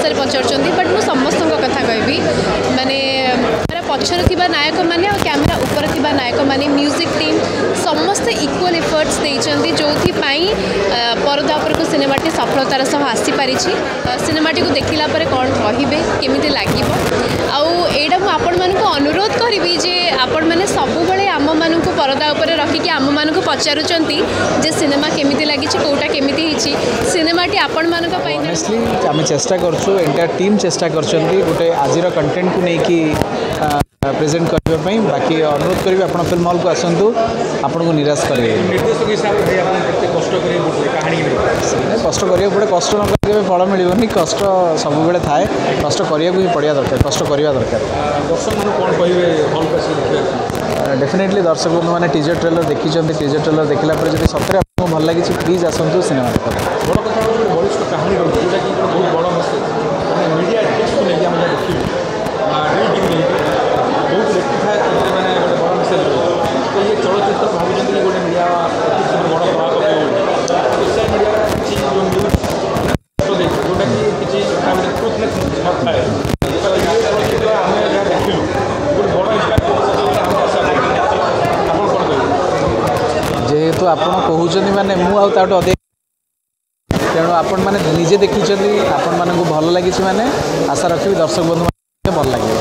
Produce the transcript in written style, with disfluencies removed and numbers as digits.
विषय पचार बट मुझे समस्त कथा कहबी माने पछर थी नायक मैंने कैमेरा ऊपर थी नायक मैंने म्यूजिक टीम समस्ते इक्वल एफर्ट्स देते जो परदा उपरको सिनेमाटी सफलतार सह आसी पारी सिनेमाटी को देखला पर कौन कहे केमी लगे आईटा मुझे आपण मानक अनुरोध करी जे आपण मैंने सब आम मान परदा उपर रखिकी आम मान पचारुंट जे सिनेमा केमी लगी कौटा केमी सिनेमाटी आपण मान आम चेष्टा करूँ एंटायर टीम चेष्टा कर गोटे आज कंटेंट को लेकिन प्रेजेंट करने बाकी अनुरोध करी आप फिल्म हॉल को आसतु आपन को निराश करेंगे कष्ट करा पड़े कष्ट न फल मिलनी कष्ट सब बेले थाए कष्ट करने ही पड़ा दरकार कष्ट करवा दरकार डेफिनेटली दर्शक बंधु मैंने टीजर ट्रेलर देखी टीजर ट्रेलर देखला जब सतरे आपको भल लगी प्लीज आसतु सिनेमा बड़ कथा वरिष्ठ कहानी रोचे जोटा कि बहुत बड़ मेसेज मीडिया एथिक्स को लेकिन आम देखिए बहुत रेक्टिफाए मैंने गोटे बड़ मेसेज रही तो ये चलचित्र भावुँ कि गोटे मीडिया बड़ प्रभाव पकड़ सोशल मीडिया किसी जो न्यूज जोटा कि किसी ट्रुथनेस नए तो ये चलचित्र आम जहाँ देखिलु गोटे बड़ इम्पैक्ट जेहेतु आप कहते माने मुझे तेणु आपण मैंने निजे देखी आपण मानक भल लगी मैंने आशा रखी दर्शक बंधु भल लगे।